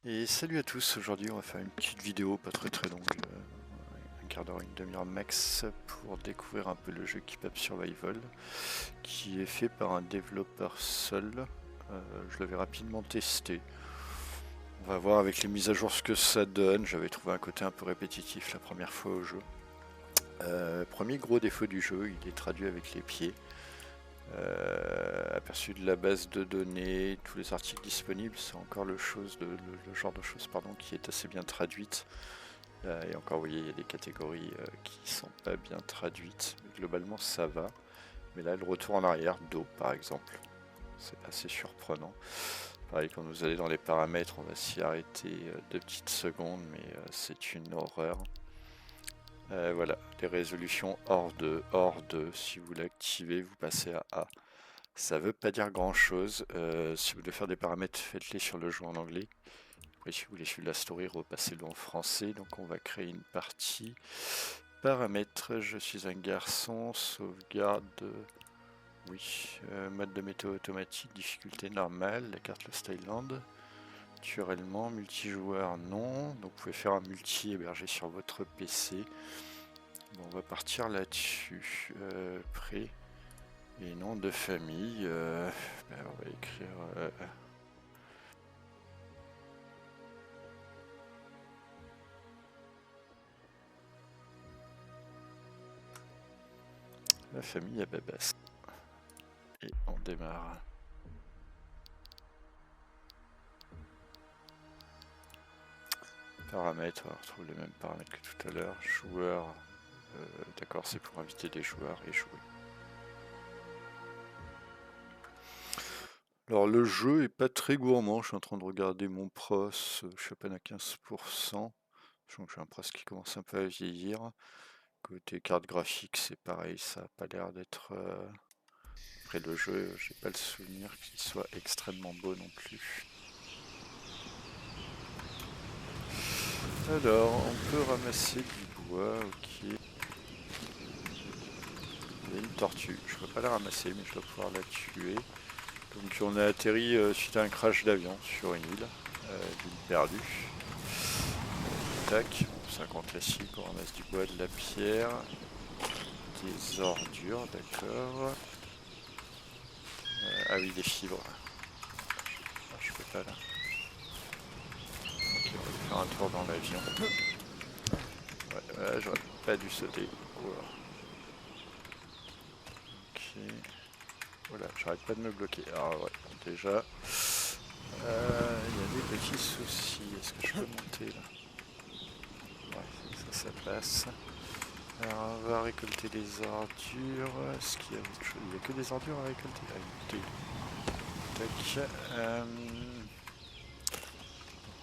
Et salut à tous, aujourd'hui on va faire une petite vidéo pas très longue, un quart d'heure, une demi-heure max, pour découvrir un peu le jeu Keep Up Survival, qui est fait par un développeur seul. Je l'avais rapidement testé. On va voir avec les mises à jour ce que ça donne. J'avais trouvé un côté un peu répétitif la première fois au jeu. Premier gros défaut du jeu, il est traduit avec les pieds. Aperçu de la base de données, tous les articles disponibles, c'est encore le genre de choses qui est assez bien traduite. Et encore, vous voyez, il y a des catégories qui sont pas bien traduites, mais globalement ça va. Mais là, le retour en arrière, d'eau par exemple, c'est assez surprenant. Pareil, quand vous allez dans les paramètres, on va s'y arrêter 2 petites secondes, mais c'est une horreur. Voilà, les résolutions hors de, si vous l'activez, vous passez à A. Ça veut pas dire grand chose. Si vous voulez faire des paramètres, faites-les sur le jeu en anglais. Après, si vous voulez suivre la story, repassez-le en français. Donc, on va créer une partie. Paramètres, je suis un garçon. Sauvegarde. Oui. Mode de météo automatique. Difficulté normale. La carte Lost Island. Naturellement, multijoueur, non. Donc, vous pouvez faire un multi hébergé sur votre PC. Bon, on va partir là-dessus. Prêt. Et nom de famille, on va écrire la famille à Babas. Et on démarre. Paramètres, on retrouve les mêmes paramètres que tout à l'heure. Joueur, d'accord, c'est pour inviter des joueurs et jouer. Alors le jeu est pas très gourmand, je suis en train de regarder mon pros, je suis à peine à 15%. Donc j'ai un pros qui commence un peu à vieillir. Côté carte graphique, c'est pareil, ça n'a pas l'air d'être... Après le jeu, j'ai pas le souvenir qu'il soit extrêmement beau non plus. Alors, on peut ramasser du bois, ok. Il y a une tortue, je peux pas la ramasser mais je dois pouvoir la tuer. Donc on a atterri suite à un crash d'avion sur une île, d'une perdue. Tac, bon, ça compte classique, on ramasse du bois, de la pierre, des ordures, d'accord. Ah oui, des fibres. Ah, je peux pas là. Ok, on va faire un tour dans l'avion. Ouais, j'aurais pas dû sauter. Wow. Ok. Voilà, j'arrête pas de me bloquer. Alors ouais, déjà, il y a des petits soucis. Est-ce que je peux monter là? Ouais, ça passe. Alors on va récolter les ordures. Est-ce qu'il y a autre chose? Il n'y a que des ordures à récolter. Ah, écoutez. Tac.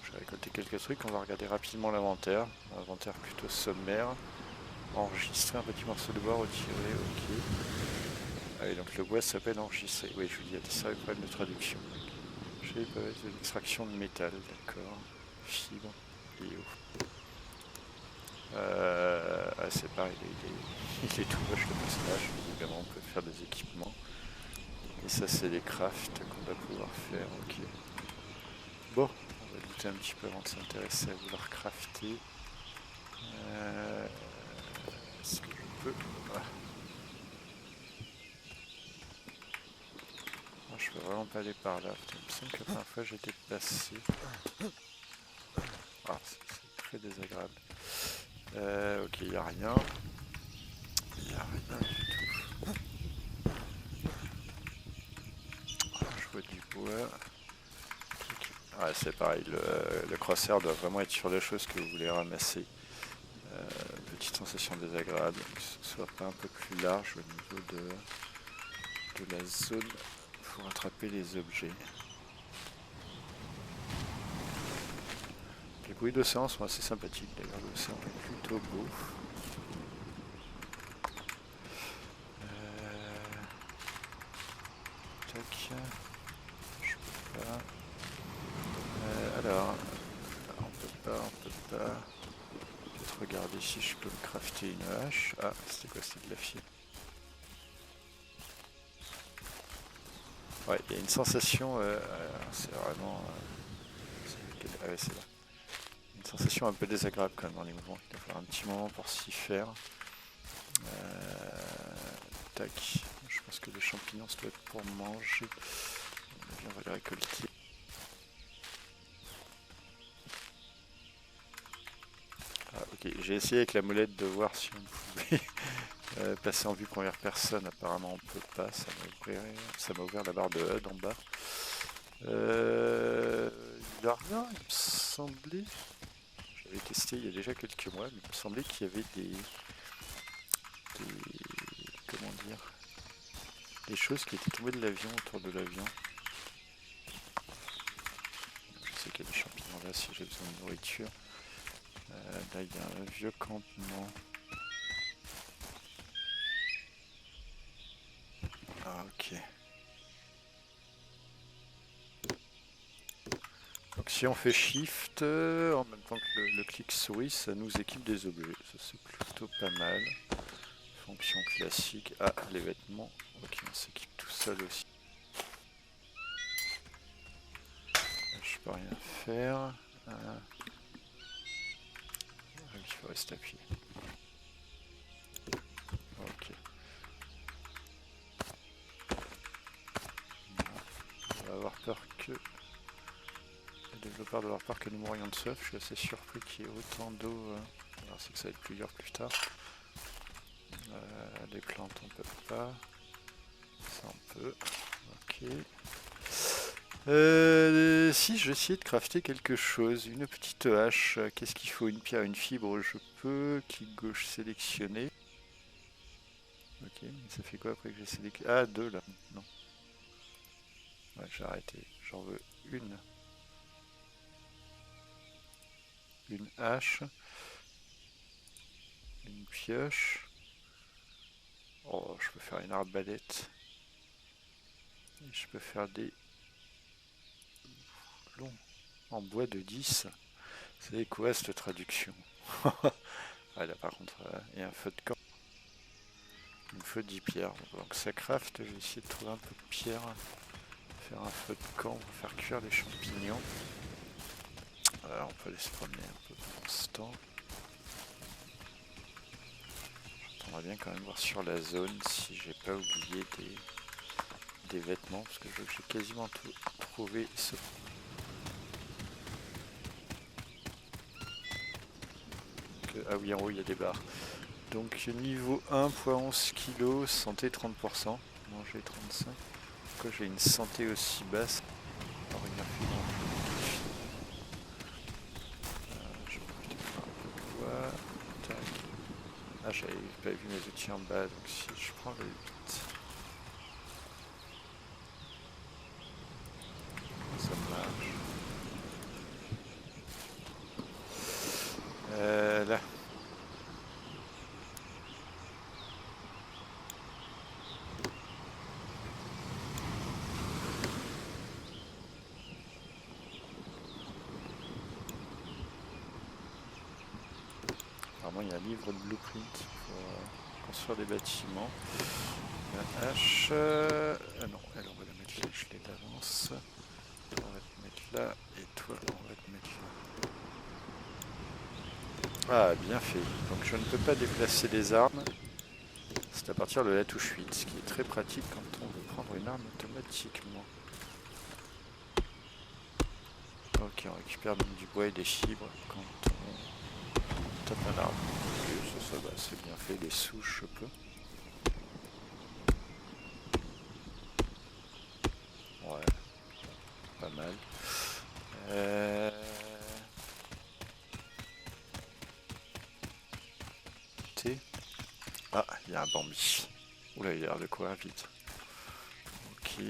Je vais récolter quelques trucs. On va regarder rapidement l'inventaire. Inventaire plutôt sommaire. Enregistrer un petit morceau de bois retiré. Ok. Ah oui, donc le bois s'appelle enregistrer. Oui, je vous dis, il y a des problèmes de traduction. J'ai pas de l'extraction de métal, d'accord. Fibre et eau. Ah, c'est pareil, il est tout moche le personnage. Évidemment, on peut faire des équipements. Et ça, c'est les crafts qu'on va pouvoir faire, ok. Bon, on va douter un petit peu avant de s'intéresser à vouloir crafter. Est-ce que je peux... Ah. Non, je peux vraiment pas aller par là. Putain, il me semble que la première fois j'étais passé. Ah, c'est très désagréable. Ok, il n'y a rien. Il n'y a rien du tout. Je vois du bois. Ouais, c'est pareil, le crosshair doit vraiment être sur les choses que vous voulez ramasser. Petite sensation désagréable, que ce soit pas un peu plus large au niveau de la zone pour attraper les objets. Les bruits d'océan sont assez sympathiques, d'ailleurs l'océan est plutôt beau. Tac, je peux pas. Alors, on peut pas. Peut-être regarder si je peux me crafter une hache. Ah, c'était quoi? C'était de la fibre. Ouais, il y a une sensation, c'est vraiment Ah ouais, c'est là. Une sensation un peu désagréable quand même dans les mouvements. Il va falloir un petit moment pour s'y faire. Tac. Je pense que les champignons, ça doit être pour manger. On va les récolter. Ah, ok, j'ai essayé avec la molette de voir si on pouvait passer en vue première personne. Apparemment, on peut pas. Ça m'a ouvert la barre de HUD en bas. Il y a rien, il me semblait. J'avais testé il y a déjà quelques mois, mais il me semblait qu'il y avait des comment dire, des choses qui étaient tombées de l'avion autour de l'avion. Je sais qu'il y a des champignons là si j'ai besoin de nourriture. Là il y a un vieux campement. Ah ok. Donc si on fait Shift en même temps que le clic souris, ça nous équipe des objets. Ça c'est plutôt pas mal. Fonction classique. Ah, les vêtements. Ok, on s'équipe tout seul aussi. Je peux rien faire. Il faut rester appuyé. Ok. On va avoir peur que... Le développeur doit avoir peur que nous mourions de soif. Je suis assez surpris qu'il y ait autant d'eau. Alors c'est que ça va être plus dur plus tard. Les plantes on peut pas. Ça on peut. Ok. Si je vais essayer de crafter quelque chose, une petite hache, qu'est-ce qu'il faut? Une pierre, une fibre, je peux. Clic gauche sélectionner. Ok, mais ça fait quoi après que j'ai sélectionné? Ah, deux là, non. Ouais, j'ai arrêté, j'en veux une. Une hache. Une pioche. Oh, je peux faire une arbalète. Et je peux faire des longs en bois de 10. C'est quoi cette traduction? Ah là par contre, il y a un feu de camp. Il me faut 10 pierres. Donc ça craft, je vais essayer de trouver un peu de pierre. Faire un feu de camp, pour faire cuire les champignons. On peut aller se promener un peu pendant ce temps. J'aimerais bien quand même voir sur la zone si j'ai pas oublié des vêtements, parce que j'ai quasiment tout trouvé. Ah oui, en haut il y a des barres. Donc niveau 1, poids 11 kg, santé 30%, manger 35. Pourquoi j'ai une santé aussi basse? Alors, il a fait je peux peut-être faire un peu de bois. Tac. Ah, j'avais pas vu mes outils en bas, donc si je prends le 8, ça marche. Là. Apparemment, il y a un livre de blueprint pour construire des bâtiments. La hache. Non, elle, on va la mettre là, je l'ai d'avance. On va te mettre là, et toi, on va te mettre là. Ah, bien fait. Donc, je ne peux pas déplacer les armes. C'est à partir de la touche 8, ce qui est très pratique quand on veut prendre une arme automatiquement. Ok, on récupère donc du bois et des fibres quand on tape un arbre. Ok, ça va, c'est bien fait. Les souches, je peux. Ouais, pas mal. T. Ah, il y a un Bambi. Oula, il y a l'air de quoi, vite. Ok.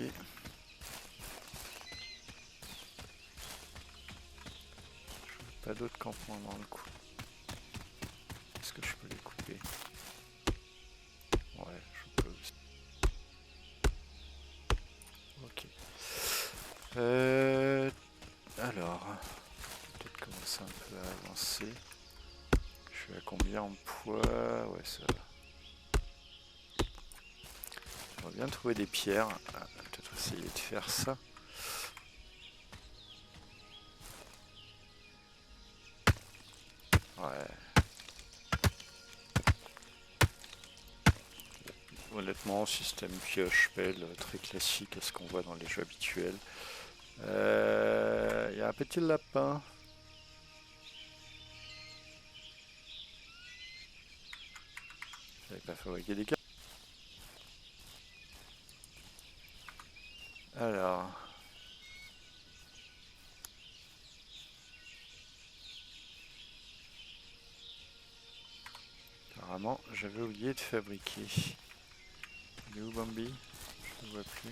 Pas d'autres campements dans le coup. Est-ce que je peux les couper? Ouais, je peux aussi. Ok. Alors, peut-être commencer un peu à avancer. Je suis à combien en poids? Ouais, ça va. On va bien trouver des pierres. Peut-être essayer de faire ça. Ouais. Honnêtement, système pioche-pelle très classique à ce qu'on voit dans les jeux habituels. Il y a un petit lapin. J'avais pas fabriqué des cartes. Alors. Apparemment, j'avais oublié de fabriquer. Il est où Bambi? Je le vois plus.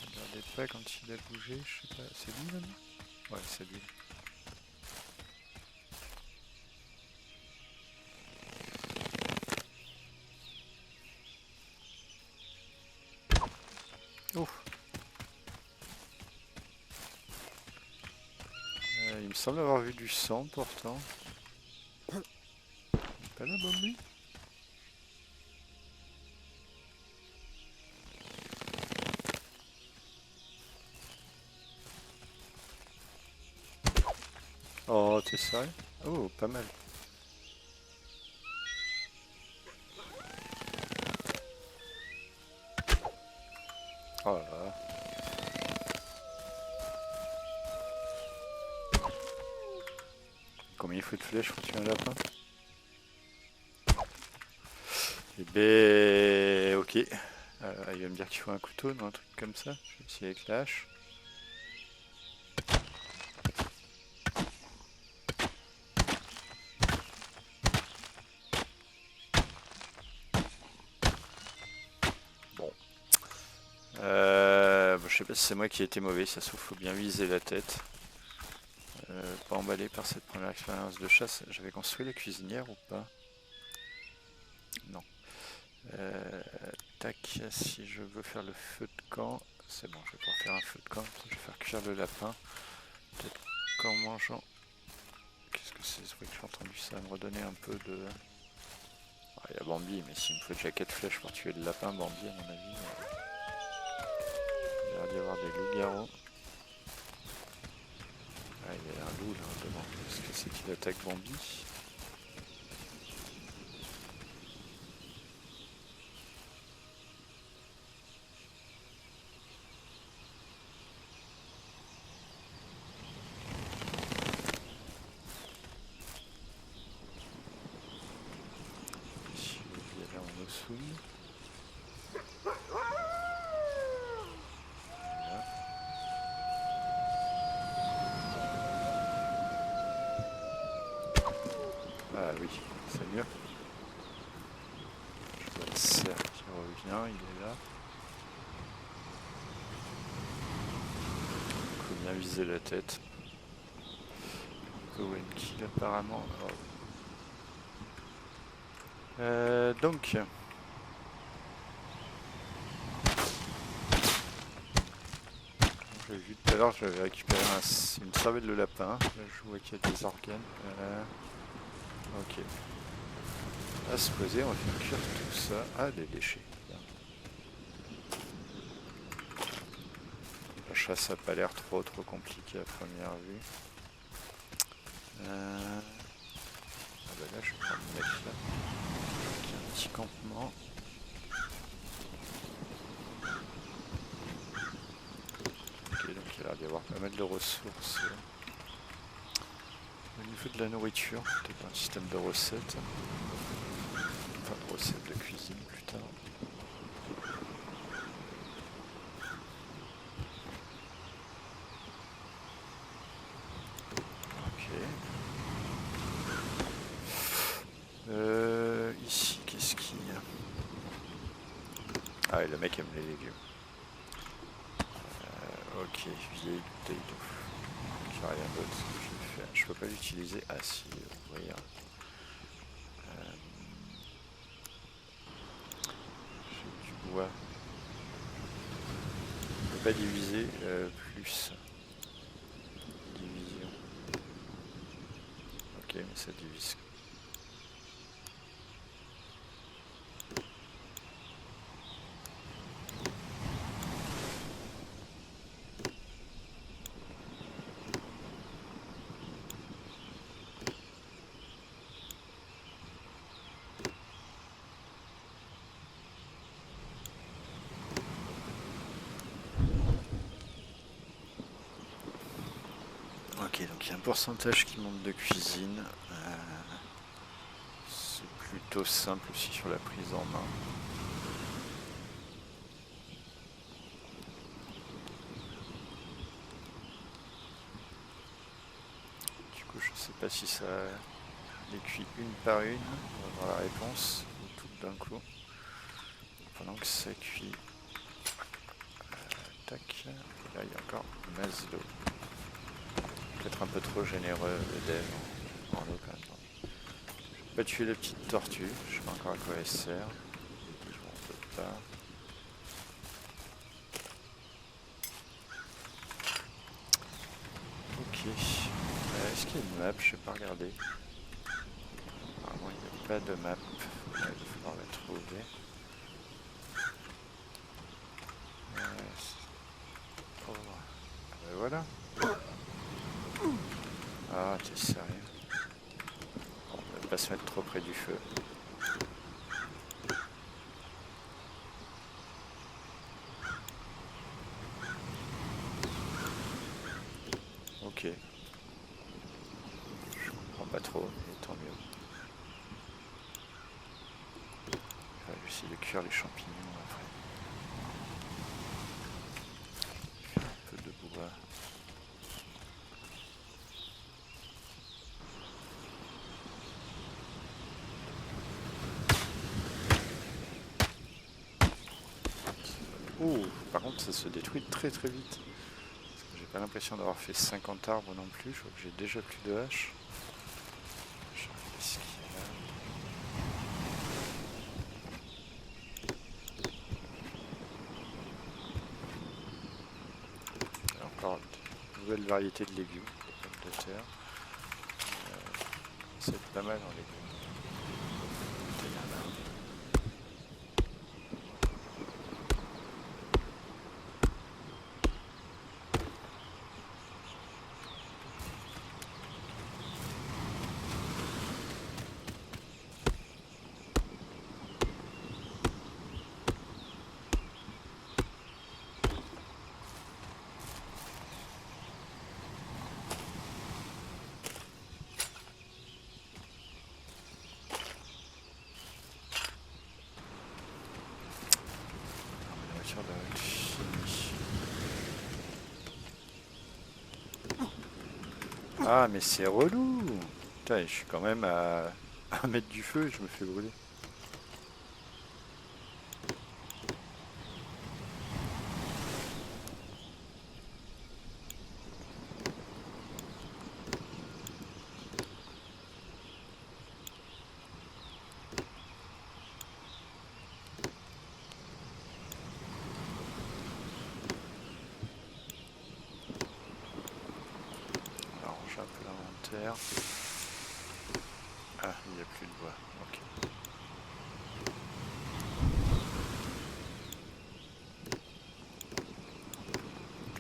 Je regardais pas quand il a bougé, je sais pas. C'est lui maintenant? Ouais, c'est lui. Oh! Il me semble avoir vu du sang pourtant. Pas là, Bambi? Oh, t'es sérieux? Oh, pas mal. Oh là là. Combien il faut de flèches pour tuer un lapin? Eh ben, ok. Il va me dire qu'il faut un couteau, non, un truc comme ça. Je vais essayer avec la hache. Bon. Je sais pas si c'est moi qui ai été mauvais, ça se trouve, faut bien viser la tête. Pas emballé par cette première expérience de chasse. J'avais construit la cuisinière ou pas? Non. Tac, si je veux faire le feu de camp, c'est bon, je vais pouvoir faire un feu de camp. Je vais faire cuire le lapin. Peut-être qu'en mangeant... Qu'est-ce que c'est ce bruit que j'ai entendu? Ça va me redonner un peu de... Ah, il y a Bambi, mais s'il me faut déjà 4 flèches pour tuer le lapin, Bambi, à mon avis... il y a l'air d'y avoir des loups-garous. Ah, il y a un loup là devant. Est-ce que c'est qu'il attaque Bambi? Ici, il y a là en Osun. Ah oui, c'est mieux. Je vois le cerf qui revient, il est là. Il faut bien viser la tête. Cohen kill apparemment. Donc... J'ai vu tout à l'heure, j'avais récupéré une cervelle de lapin. Là, je vois qu'il y a des organes. Ok. À se poser, on va faire cuire tout ça. Ah, des déchets. Bien. La chasse a pas l'air trop compliquée à première vue. Ah bah là, je vais prendre me mettre là. Il y a un petit campement. Ok, donc il a l'air d'y avoir pas mal de ressources. Au niveau de la nourriture, peut-être un système de recettes. Enfin, de recettes de cuisine plus tard. Ici, qu'est-ce qu'il y a? Ah, et le mec aime les légumes. Ok, vieille bouteille d'eau. J'ai rien d'autre que je vais faire. Je peux pas l'utiliser. Ah si, ouvrir. J'ai du bois. Je peux pas diviser plus. Division. Ok, mais ça divise. Ok, donc il y a un pourcentage qui monte de cuisine. C'est plutôt simple aussi sur la prise en main. Du coup, je sais pas si ça les cuit une par une. On va voir la réponse, ou toutes d'un coup. Pendant que ça cuit. Tac. Là, il y a encore masse d'eau. Peut-être un peu trop généreux le dev en eau quand même. Je vais pas tuer la petite tortue. Je sais pas encore à quoi elle sert. Je m'en peux pas. Ok. Est-ce qu'il y a une map? Je vais pas regarder. Apparemment, il n'y a pas de map. Il va falloir la trouver. Pour voir. Ah ben voilà. Ah, t'es sérieux? Bon, on va pas se mettre trop près du feu. Ok. Je comprends pas trop, mais tant mieux. Je vais essayer de cuire les champignons après. Faire un peu de bois. Ouh, par contre ça se détruit très très vite. J'ai pas l'impression d'avoir fait 50 arbres non plus, je crois que j'ai déjà plus de haches. Je regarde ce qu'il y a là. Il y a encore de nouvelles variétés de légumes, des pommes de terre. C'est pas mal en légumes. Il y en a un. La nourriture doit être finie. Ah mais c'est relou! Putain, je suis quand même à 1 mètre du feu et je me fais brûler. On va ranger un peu l'inventaire. Ah, il n'y a plus de bois. Ok.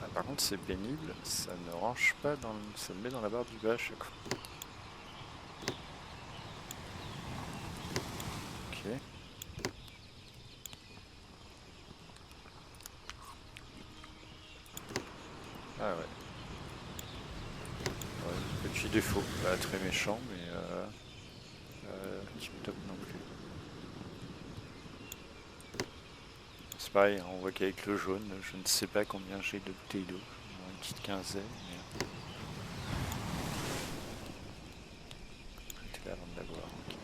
Ah, par contre, c'est pénible. Ça ne range pas dans ça me met dans la barre du bas à chaque fois. Ok. Ah ouais. Ouais, petit défaut. Pas très méchant, mais tip top non plus. C'est pareil, on voit qu'avec le jaune, je ne sais pas combien j'ai de bouteilles d'eau. Une petite quinzaine, mais arrêtez avant de la boire. Ok.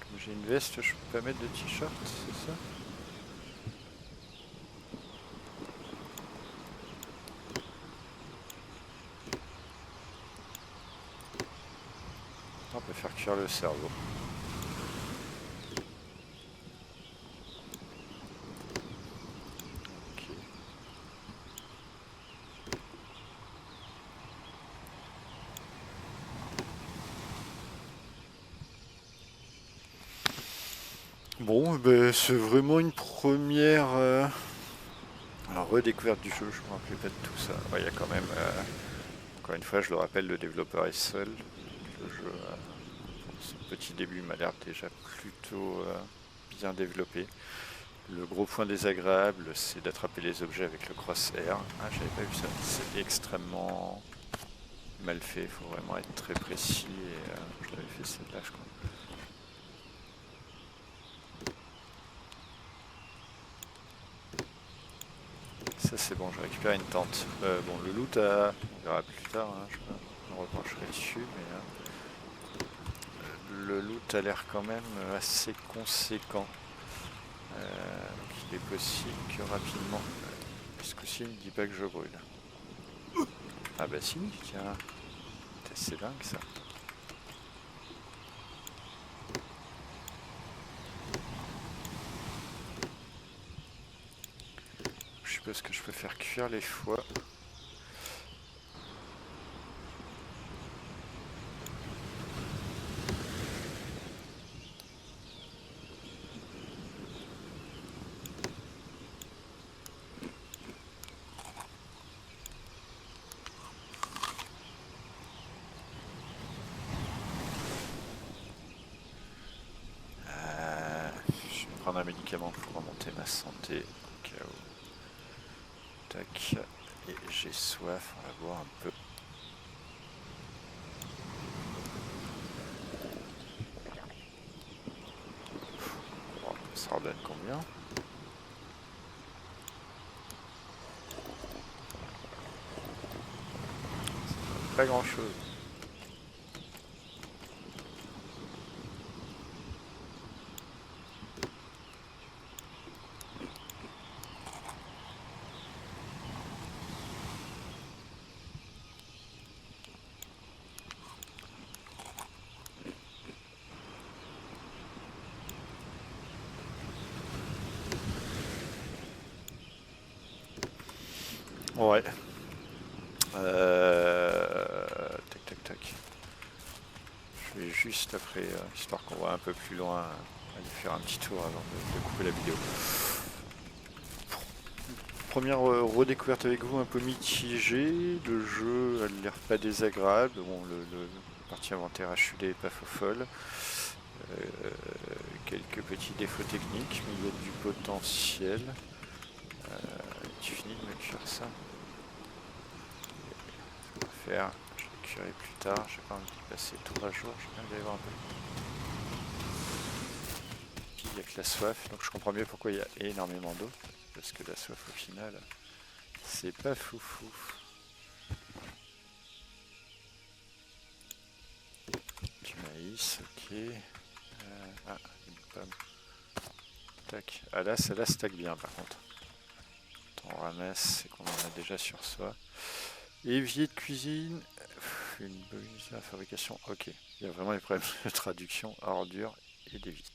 Comme j'ai une veste, je peux pas mettre de t-shirt, c'est ça? On peut faire cuire le cerveau. Ok. Bon, ben, c'est vraiment une première redécouverte du jeu. Je me rappelais pas de tout ça. Ouais, il y a quand même, encore une fois, je le rappelle, le développeur est seul. Le jeu, pour son petit début, m'a l'air déjà plutôt bien développé. Le gros point désagréable, c'est d'attraper les objets avec le crosshair. Ah, j'avais pas vu ça. C'est extrêmement mal fait. Il faut vraiment être très précis. Et je l'avais fait celle-là, je crois. Ça, c'est bon. J'ai récupéré une tente. Bon, le loot, on verra plus tard. Hein, je me repencherai dessus, mais le loot a l'air quand même assez conséquent. Donc il est possible que rapidement... ce coup-ci, il ne dit pas que je brûle. Ah bah si, tiens. C'est dingue ça. Je suppose que je peux faire cuire les foies. Je vais prendre un médicament pour remonter ma santé au cas où. Tac. Et j'ai soif, on va boire un peu. Oh, ça redonne combien? Pas grand chose. Ouais. Tac tac tac. Je vais juste après, histoire qu'on voit un peu plus loin, aller faire un petit tour avant de couper la vidéo. Première redécouverte avec vous un peu mitigée. Le jeu a l'air pas désagréable. Bon, la partie inventaire HUD est pas folle. Quelques petits défauts techniques, mais il y a du potentiel. Tu finis de me cuire ça? On va faire. Je vais cuire plus tard. J'ai pas envie d'y passer 3 jours. J'ai bien d'aller voir un peu. Puis il n'y a que la soif, donc je comprends mieux pourquoi il y a énormément d'eau. Parce que la soif au final, c'est pas foufou. Du maïs, ok. Ah, une pomme. Tac. Ah là, celle-là stack bien par contre. On ramasse, c'est qu'on en a déjà sur soi. Évier de cuisine. Une bonne usine à fabrication. Ok. Il y a vraiment des problèmes de traduction, ordures et d'évier.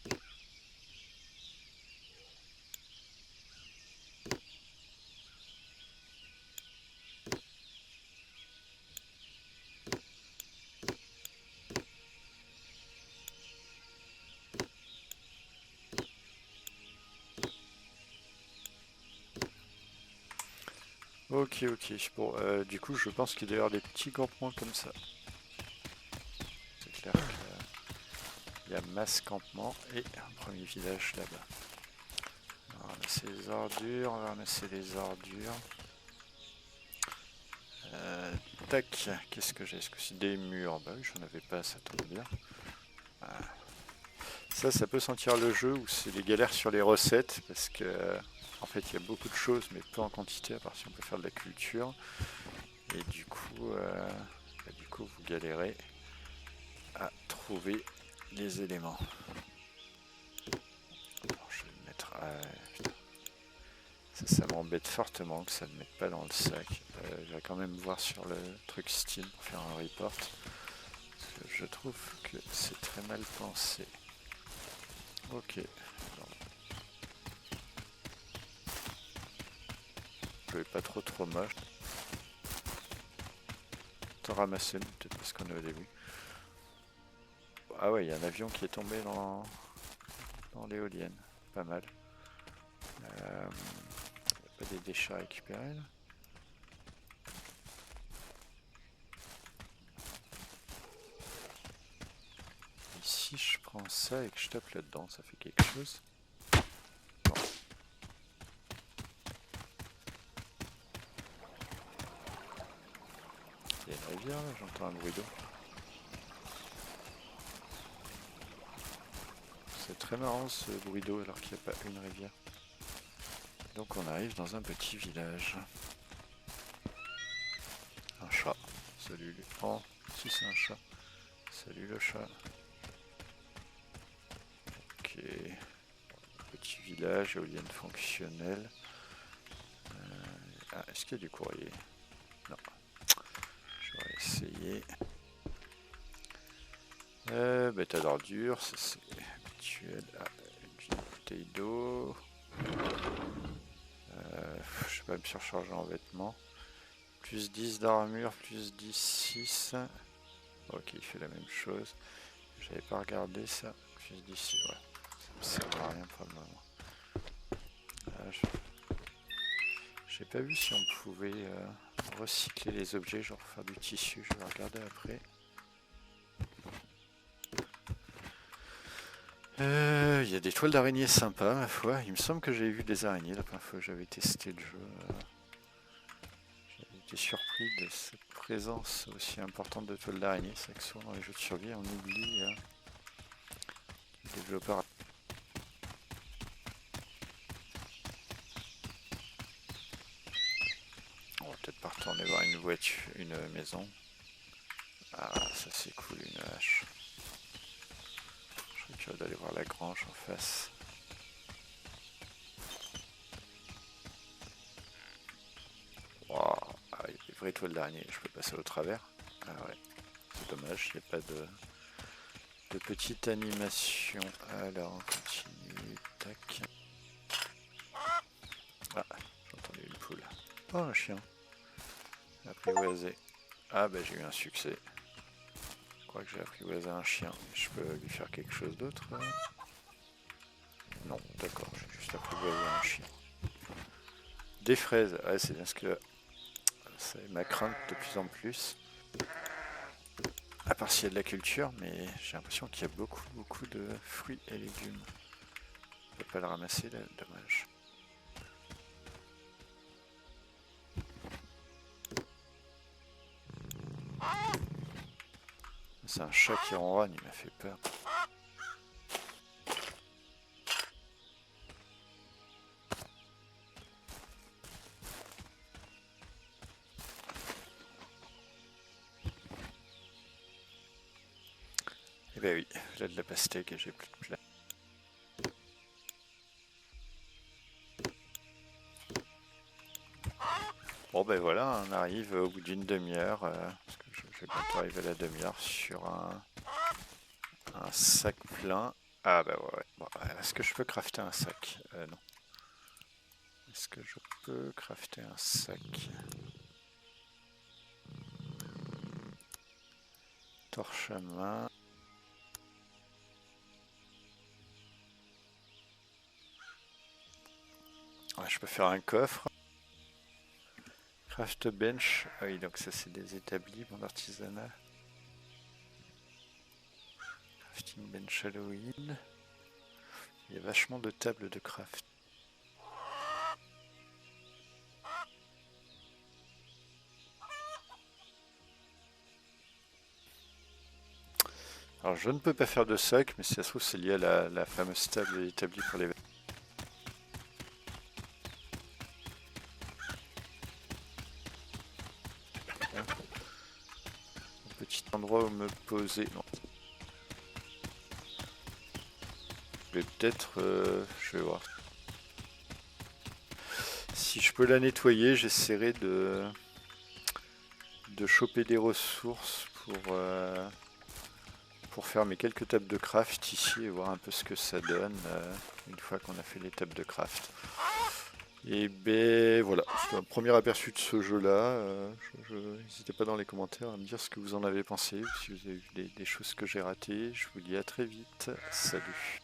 Ok, ok. Bon, du coup, je pense qu'il doit y avoir des petits campements comme ça. C'est clair qu'il y a masse campement et un premier village là-bas. On va ramasser les ordures, on va ramasser les ordures. Tac, qu'est-ce que j'ai? Est-ce que c'est des murs? Bah oui, j'en avais pas, ça tombe bien. Ah. Ça peut sentir le jeu où c'est des galères sur les recettes parce que en fait il y a beaucoup de choses mais peu en quantité à part si on peut faire de la culture et du coup vous galérez à trouver les éléments. Alors, je vais le mettre putain. Ça m'embête fortement que ça ne mette pas dans le sac. Je vais quand même voir sur le truc Steam pour faire un report parce que je trouve que c'est très mal pensé. Ok. Je vais pas trop moche. T'en ramasser une, peut-être parce qu'on est au début. Ah ouais, il y a un avion qui est tombé dans l'éolienne. Pas mal. Pas des déchets à récupérer là. Et si je prends ça et que je tape là-dedans, ça fait quelque chose. rivière là? J'entends un bruit d'eau. C'est très marrant ce bruit d'eau alors qu'il n'y a pas une rivière. Donc on arrive dans un petit village. Un chat. Salut. Oh, si c'est un chat. Salut le chat. Ok. Petit village, éolienne fonctionnelle. Ah, est-ce qu'il y a du courrier? Non. J'aurais essayé. Bêta d'ordures, ça c'est habituel. Ah, une bouteille d'eau. Je vais pas me surcharger en vêtements. Plus 10 d'armure, plus 10, 6. Ok, il fait la même chose. J'avais pas regardé ça. Plus 10, ouais. Ça me sert à rien pour le moment. J'ai pas vu si on pouvait recycler les objets, genre faire du tissu. Je vais regarder après. Il y a des toiles d'araignée sympas, ma foi. Il me semble que j'ai vu des araignées la première fois que j'avais testé le jeu. J'avais été surpris de cette présence aussi importante de toiles d'araignée. C'est vrai que souvent dans les jeux de survie, on oublie les développeurs. On va peut-être pas retourner voir une voiture, une maison. Ah, ça c'est cool, une hache. Je suis curieux d'aller voir la grange en face. Wow. Ah, il y a des vraies toiles d'araignée, je peux passer au travers. Ah ouais, c'est dommage, il n'y a pas de petite animation. Alors on continue, tac. Ah, j'ai entendu une poule. Oh, un chien. Apprivoisé. Ah bah j'ai eu un succès. Je crois que j'ai apprivoisé un chien. Je peux lui faire quelque chose d'autre? Non, d'accord, j'ai juste apprivoisé un chien. Des fraises, ouais, c'est bien ce que c'est ma crainte de plus en plus. À part s'il y a de la culture, mais j'ai l'impression qu'il y a beaucoup de fruits et légumes. Je peux pas le ramasser là, dommage. C'est un chat qui ronronne, il m'a fait peur. Eh ben oui, là de la pastèque et j'ai plus de place. Bon ben voilà, on arrive au bout d'une demi-heure, parce que je vais bientôt arriver à la demi-heure sur un sac plein. Ah bah ouais. Bon, est-ce que je peux crafter un sac? Non. Est-ce que je peux crafter un sac? Torche à main. Ouais, je peux faire un coffre. Craft bench. Ah oui, donc ça c'est des établis, bon artisanat. Crafting bench Halloween. Il y a vachement de tables de craft. Alors je ne peux pas faire de sac, mais si ça se trouve c'est lié à la fameuse table établie pour les... Un petit endroit où me poser. Non. Je vais peut-être... je vais voir. Si je peux la nettoyer, j'essaierai de choper des ressources pour faire mes quelques tables de craft ici et voir un peu ce que ça donne une fois qu'on a fait les tables de craft. Et ben voilà, c'est un premier aperçu de ce jeu là. N'hésitez pas dans les commentaires à me dire ce que vous en avez pensé, si vous avez vu des choses que j'ai ratées. Je vous dis à très vite, salut.